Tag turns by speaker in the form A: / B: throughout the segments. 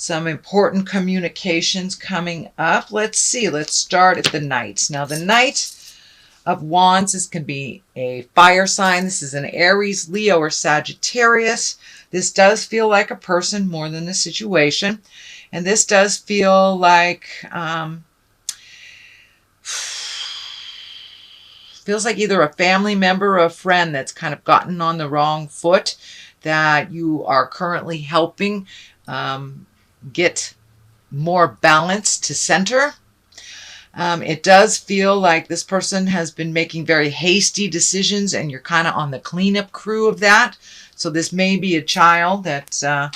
A: some important communications coming up. Let's see. Let's start at the Knight. Now, the Knight of Wands, this can be a fire sign. This is an Aries, Leo, or Sagittarius. This does feel like a person more than a situation. And this does feel like, feels like either a family member or a friend that's kind of gotten on the wrong foot that you are currently helping get more balance to center. It does feel like this person has been making very hasty decisions and you're kind of on the cleanup crew of that. So this may be a child that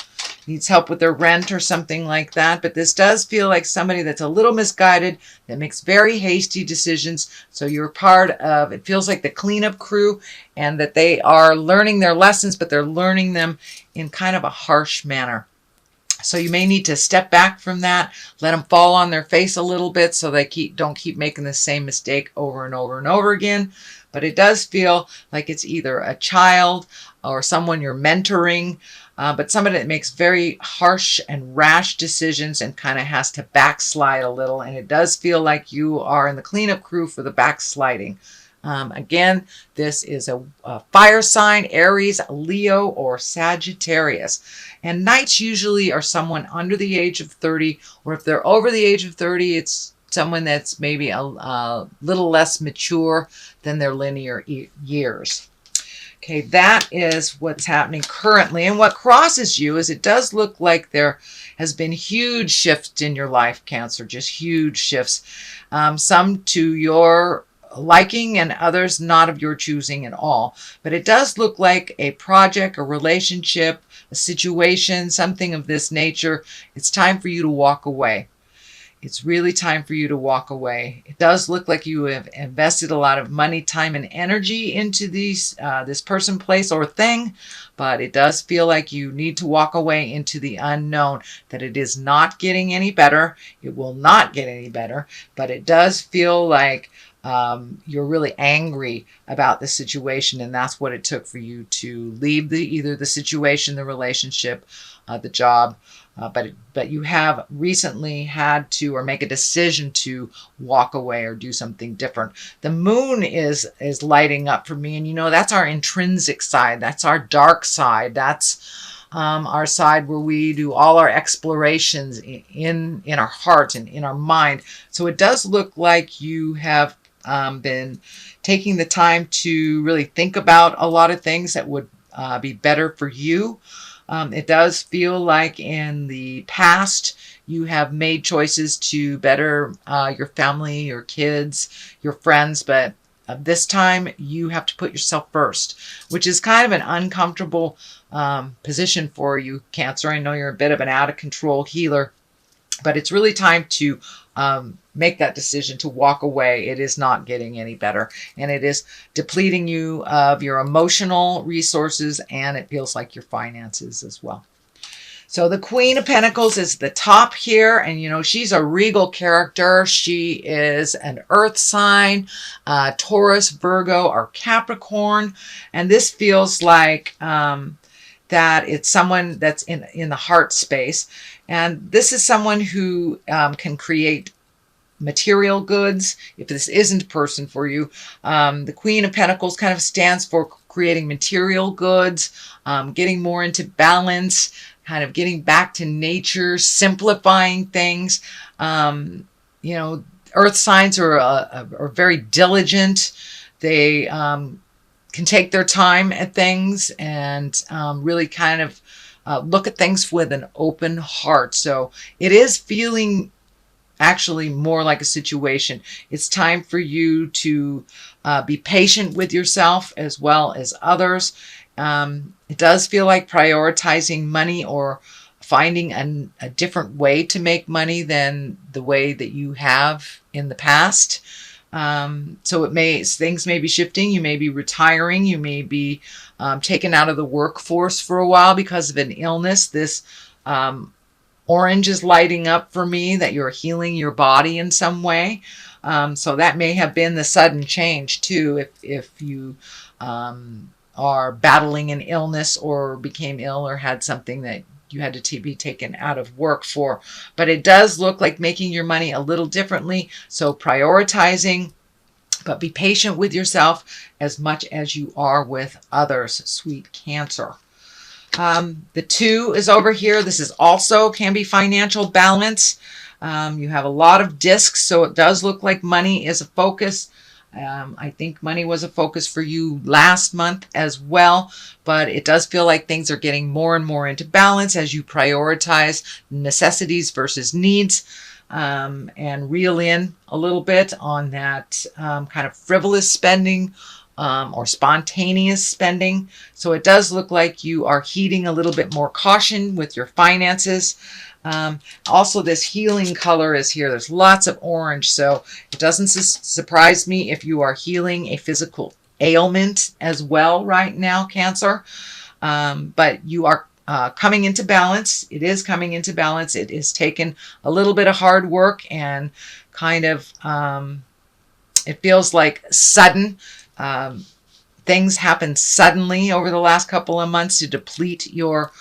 A: needs help with their rent or something like that. But this does feel like somebody that's a little misguided, that makes very hasty decisions. So you're part of, it feels like the cleanup crew, and that they are learning their lessons, but they're learning them in kind of a harsh manner. So you may need to step back from that, let them fall on their face a little bit so they don't keep making the same mistake over and over and over again. But it does feel like it's either a child or someone you're mentoring, but somebody that makes very harsh and rash decisions and kind of has to backslide a little. And it does feel like you are in the cleanup crew for the backsliding. Again, this is a fire sign, Aries, Leo, or Sagittarius. And Knights usually are someone under the age of 30, or if they're over the age of 30, it's someone that's maybe a little less mature than their linear years. Okay, that is what's happening currently. And what crosses you is it does look like there has been huge shifts in your life, Cancer, just huge shifts. Some to your liking and others not of your choosing at all. But it does look like a project, a relationship, a situation, something of this nature. It's time for you to walk away. It's really time for you to walk away. It does look like you have invested a lot of money, time, and energy into this person, place, or thing, but it does feel like you need to walk away into the unknown, that it is not getting any better. It will not get any better, but it does feel like you're really angry about the situation, and that's what it took for you to leave either the situation, the relationship, the job. But you have recently had to, or make a decision to walk away or do something different. The moon is lighting up for me, and that's our intrinsic side. That's our dark side. That's our side where we do all our explorations in our heart and in our mind. So it does look like you have been taking the time to really think about a lot of things that would be better for you. It does feel like in the past you have made choices to better your family, your kids, your friends, but this time you have to put yourself first, which is kind of an uncomfortable position for you, Cancer. I know you're a bit of an out of control healer, but it's really time to make that decision to walk away. It is not getting any better, and it is depleting you of your emotional resources, and it feels like your finances as well. So the Queen of Pentacles is the top here, and she's a regal character. She is an earth sign, Taurus, Virgo, or Capricorn, and this feels like that it's someone that's in the heart space. And this is someone who can create material goods. If this isn't a person for you, the Queen of Pentacles kind of stands for creating material goods, getting more into balance, kind of getting back to nature, simplifying things. Earth signs are very diligent. They can take their time at things and really kind of look at things with an open heart. So it is feeling actually more like a situation. It's time for you to be patient with yourself as well as others. It does feel like prioritizing money or finding a different way to make money than the way that you have in the past. So things may be shifting. You may be retiring. You may be taken out of the workforce for a while because of an illness. This orange is lighting up for me that you're healing your body in some way. So that may have been the sudden change too, if you are battling an illness or became ill or had something that you had to be taken out of work for. But it does look like making your money a little differently. So prioritizing, but be patient with yourself as much as you are with others, sweet Cancer. The 2 is over here. This is also can be financial balance. You have a lot of discs, so it does look like money is a focus. I think money was a focus for you last month as well, but it does feel like things are getting more and more into balance as you prioritize necessities versus needs, and reel in a little bit on that kind of frivolous spending or spontaneous spending. So it does look like you are heeding a little bit more caution with your finances. Also, this healing color is here. There's lots of orange, so it doesn't surprise me if you are healing a physical ailment as well right now, Cancer. But you are coming into balance. It is coming into balance. It is taken a little bit of hard work and kind of, it feels like sudden. Things happen suddenly over the last couple of months to deplete your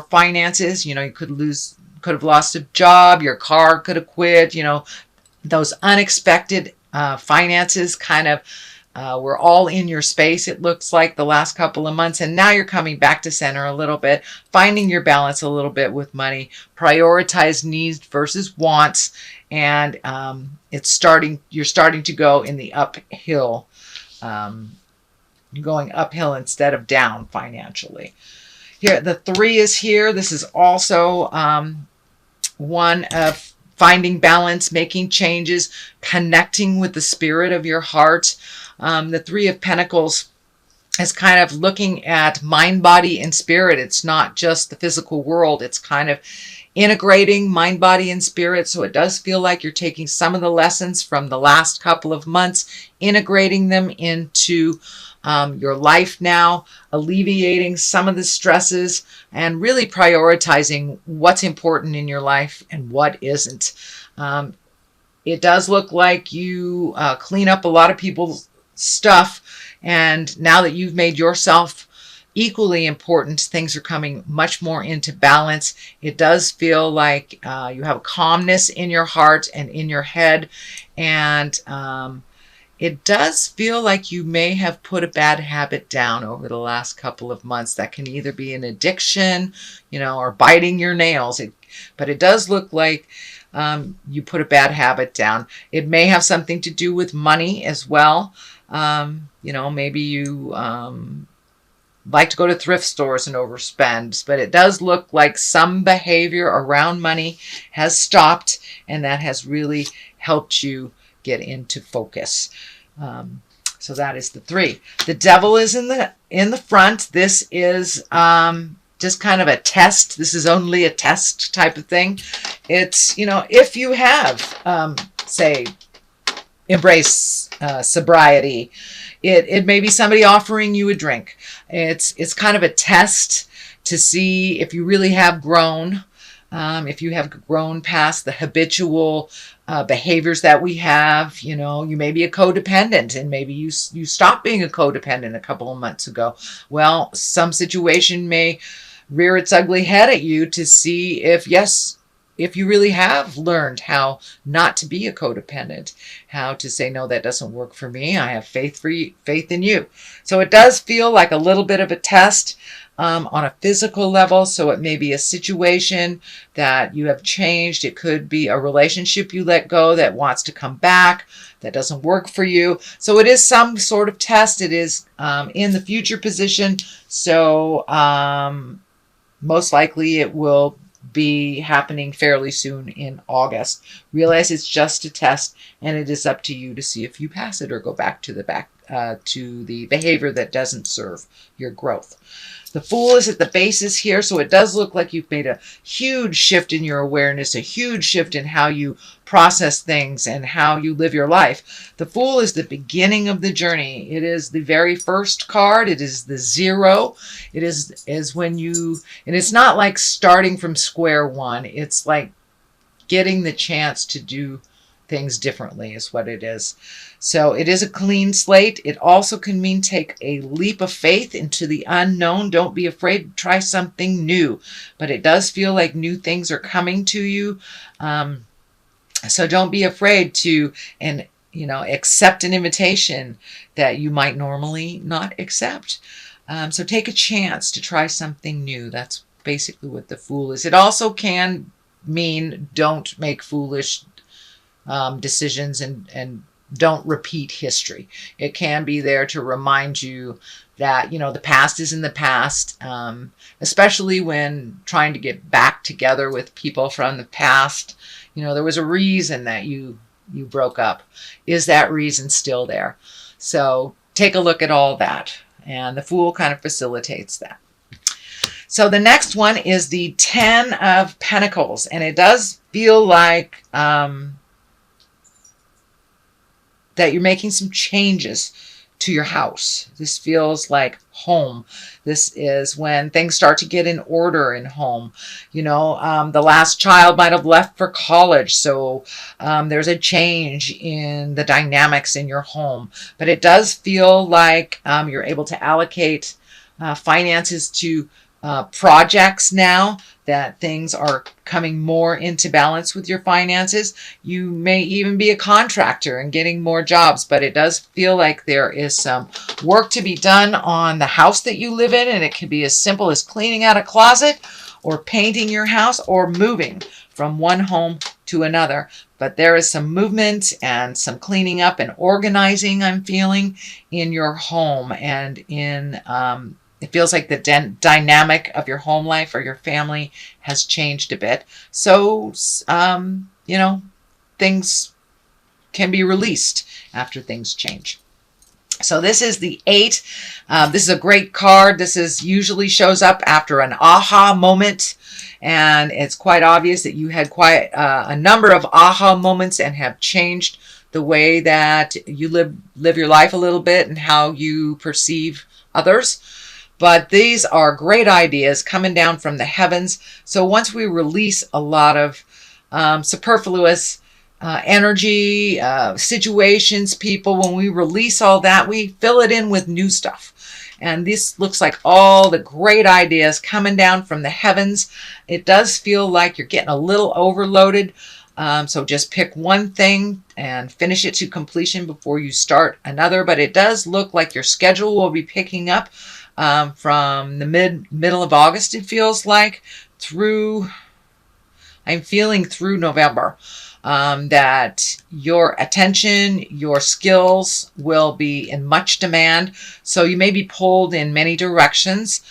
A: finances. You know, you could have lost a job, your car could have quit, you know, those unexpected finances kind of were all in your space, it looks like, the last couple of months. And now you're coming back to center a little bit, finding your balance a little bit with money, prioritize needs versus wants, and you're starting to go in the uphill, going uphill instead of down financially. Here, the 3 is here. This is also one of finding balance, making changes, connecting with the spirit of your heart. The 3 of Pentacles is kind of looking at mind, body, and spirit. It's not just the physical world. It's kind of integrating mind, body, and spirit. So it does feel like you're taking some of the lessons from the last couple of months, integrating them into your life now, alleviating some of the stresses, and really prioritizing what's important in your life and what isn't. It does look like you clean up a lot of people's stuff, and now that you've made yourself equally important, things are coming much more into balance. It does feel like you have a calmness in your heart and in your head, and it does feel like you may have put a bad habit down over the last couple of months. That can either be an addiction, you know, or biting your nails. But it does look like you put a bad habit down. It may have something to do with money as well. You know, maybe you like to go to thrift stores and overspend, but it does look like some behavior around money has stopped, and that has really helped you get into focus. So that is the 3. The Devil is in the front. This is just kind of a test. This is only a test type of thing. It's, you know, if you have, say, embrace sobriety, it may be somebody offering you a drink. It's kind of a test to see if you really have grown. If you have grown past the habitual behaviors that we have. You know, you may be a codependent, and maybe you stopped being a codependent a couple of months ago. Well, some situation may rear its ugly head at you to see if you really have learned how not to be a codependent, how to say, no, that doesn't work for me. I have faith in you. So it does feel like a little bit of a test on a physical level. So it may be a situation that you have changed. It could be a relationship you let go that wants to come back, that doesn't work for you. So it is some sort of test. It is in the future position. So most likely it will be happening fairly soon in August. Realize it's just a test, and it is up to you to see if you pass it or go back to the behavior that doesn't serve your growth. The Fool is at the basis here, so it does look like you've made a huge shift in your awareness, a huge shift in how you process things and how you live your life. The Fool is the beginning of the journey. It is the very first card. It is the 0. It is when you, and it's not like starting from square one. It's like getting the chance to do things differently is what it is. So it is a clean slate. It also can mean take a leap of faith into the unknown. Don't be afraid to try something new, but it does feel like new things are coming to you. So don't be afraid to, and accept an invitation that you might normally not accept. So take a chance to try something new. That's basically what the Fool is. It also can mean don't make foolish decisions and don't repeat history. It can be there to remind you that, the past is in the past, especially when trying to get back together with people from the past. There was a reason that you broke up. Is that reason still there? So take a look at all that. And the Fool kind of facilitates that. So the next one is the 10 of Pentacles. And it does feel like that you're making some changes to your house. This feels like home. This is when things start to get in order in home. The last child might have left for college, so there's a change in the dynamics in your home. But it does feel like you're able to allocate finances to projects now, that things are coming more into balance with your finances. You may even be a contractor and getting more jobs, but it does feel like there is some work to be done on the house that you live in, and it can be as simple as cleaning out a closet or painting your house or moving from one home to another. But there is some movement and some cleaning up and organizing I'm feeling in your home, and in it feels like the dynamic of your home life or your family has changed a bit. So, things can be released after things change. So this is the 8. This is a great card. This usually shows up after an aha moment. And it's quite obvious that you had quite a number of aha moments and have changed the way that you live your life a little bit and how you perceive others. But these are great ideas coming down from the heavens. So once we release a lot of superfluous energy, situations, people, when we release all that, we fill it in with new stuff. And this looks like all the great ideas coming down from the heavens. It does feel like you're getting a little overloaded. So just pick one thing and finish it to completion before you start another. But it does look like your schedule will be picking up from the middle of August, it feels like, I'm feeling through November, that your attention, your skills will be in much demand. So you may be pulled in many directions,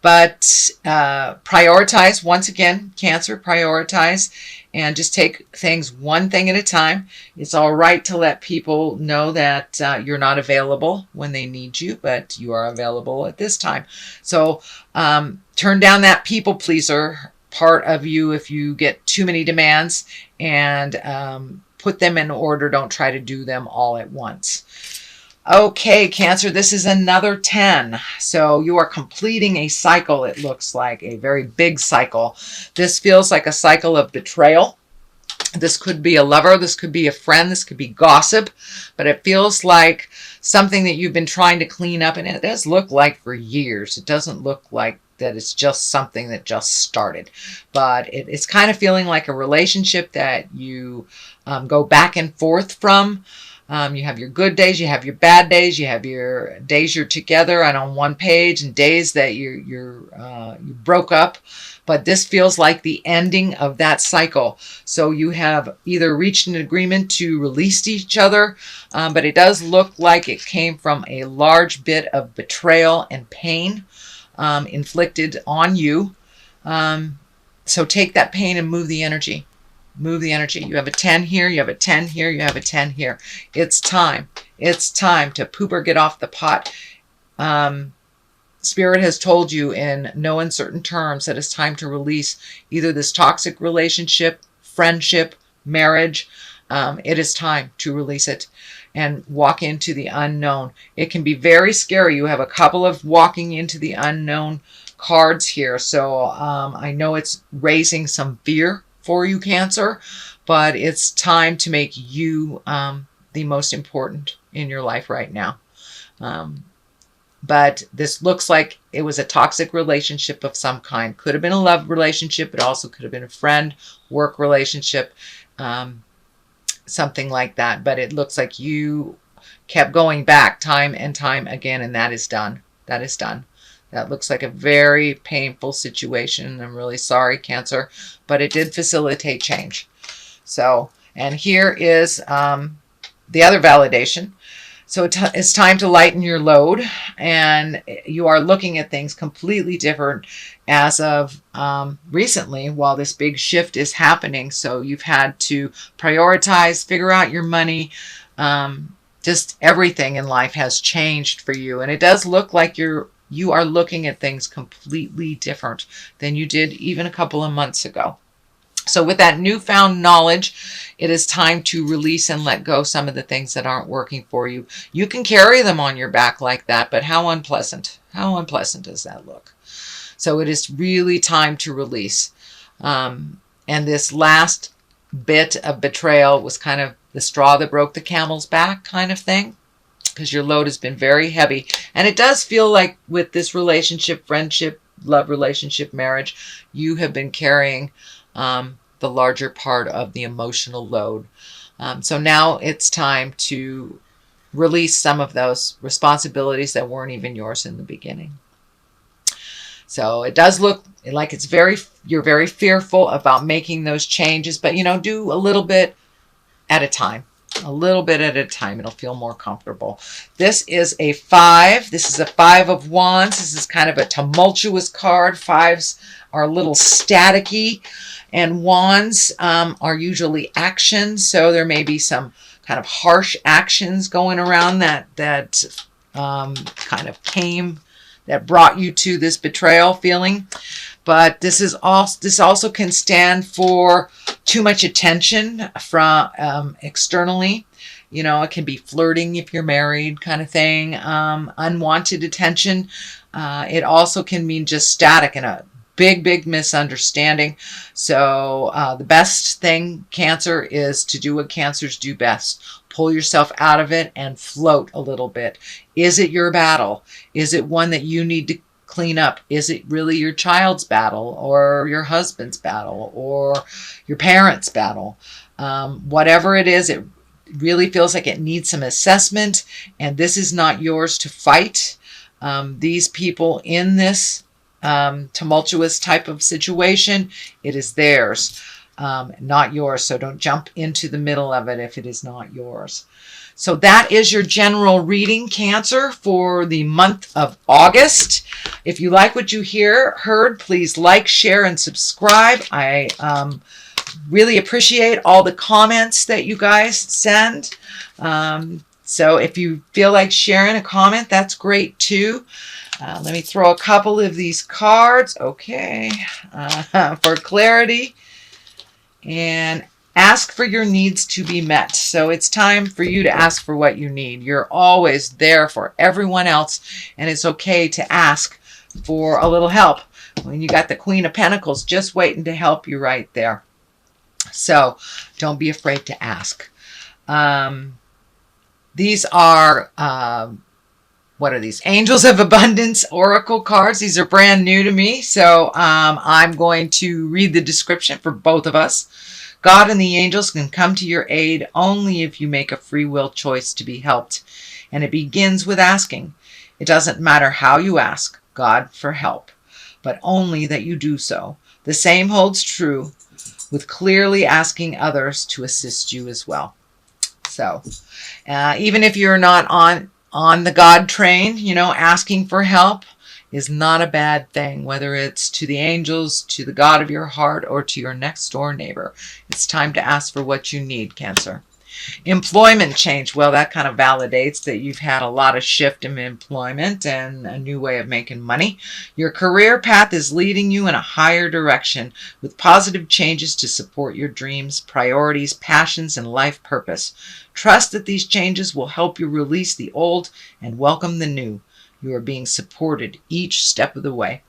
A: but prioritize, once again, Cancer, prioritize, and just take things one thing at a time. It's all right to let people know that you're not available when they need you, but you are available at this time. So turn down that people pleaser part of you if you get too many demands, and put them in order. Don't try to do them all at once. Okay, Cancer, this is another 10. So you are completing a cycle, it looks like, a very big cycle. This feels like a cycle of betrayal. This could be a lover, this could be a friend, this could be gossip, but it feels like something that you've been trying to clean up, and it does look like for years. It doesn't look like that it's just something that just started, but it's kind of feeling like a relationship that you go back and forth from. You have your good days, you have your bad days, you have your days you're together and on one page, and days that you broke up. But this feels like the ending of that cycle. So you have either reached an agreement to release each other, but it does look like it came from a large bit of betrayal and pain inflicted on you. So take that pain and move the energy. Move the energy. You have a 10 here, you have a 10 here, you have a 10 here. It's time. It's time to poop or get off the pot. Spirit has told you in no uncertain terms that it's time to release either this toxic relationship, friendship, marriage. It is time to release it and walk into the unknown. It can be very scary. You have a couple of walking into the unknown cards here. So I know it's raising some fear for you, Cancer, but it's time to make you the most important in your life right now. But this looks like it was a toxic relationship of some kind. Could have been a love relationship. It also could have been a friend, work relationship, something like that. But it looks like you kept going back time and time again, and that is done. That is done. That looks like a very painful situation. I'm really sorry, Cancer, but it did facilitate change. So, and here is the other validation. So it's time to lighten your load, and you are looking at things completely different as of recently while this big shift is happening. So you've had to prioritize, figure out your money. Just everything in life has changed for you, and it does look like you are looking at things completely different than you did even a couple of months ago. So with that newfound knowledge, it is time to release and let go some of the things that aren't working for you. You can carry them on your back like that, but how unpleasant. How unpleasant does that look? So it is really time to release. And this last bit of betrayal was kind of the straw that broke the camel's back kind of thing, because your load has been very heavy. And it does feel like with this relationship, friendship, love relationship, marriage, you have been carrying the larger part of the emotional load. So now it's time to release some of those responsibilities that weren't even yours in the beginning. So it does look like you're very fearful about making those changes, but do a little bit at a time. A little bit at a time. It'll feel more comfortable. This is a 5. This is a 5 of Wands. This is kind of a tumultuous card. 5s are a little staticky, and Wands are usually action. So there may be some kind of harsh actions going around that kind of that brought you to this betrayal feeling. But this also can stand for too much attention from externally. It can be flirting if you're married kind of thing, unwanted attention. It also can mean just static and a big misunderstanding. So the best thing, Cancer, is to do what Cancers do best. Pull yourself out of it and float a little bit. Is it your battle? Is it one that you need to clean up? Is it really your child's battle, or your husband's battle, or your parents' battle? Whatever it is, it really feels like it needs some assessment, and this is not yours to fight. These people in this tumultuous type of situation, it is theirs, not yours. So don't jump into the middle of it if it is not yours. So that is your general reading, Cancer, for the month of August. If you like what you heard, please like, share, and subscribe. I really appreciate all the comments that you guys send. So if you feel like sharing a comment, that's great too. Let me throw a couple of these cards, okay, for clarity. And ask for your needs to be met. So it's time for you to ask for what you need. You're always there for everyone else, and it's okay to ask for a little help. When you got the Queen of Pentacles just waiting to help you right there. So don't be afraid to ask. These are, what are these? Angels of Abundance Oracle cards. These are brand new to me. So I'm going to read the description for both of us. God and the angels can come to your aid only if you make a free will choice to be helped. And it begins with asking. It doesn't matter how you ask God for help, but only that you do so. The same holds true with clearly asking others to assist you as well. So even if you're not on the God train, asking for help is not a bad thing, whether it's to the angels, to the God of your heart, or to your next door neighbor. It's time to ask for what you need, Cancer. Employment change. Well, that kind of validates that you've had a lot of shift in employment and a new way of making money. Your career path is leading you in a higher direction with positive changes to support your dreams, priorities, passions, and life purpose. Trust that these changes will help you release the old and welcome the new. You are being supported each step of the way.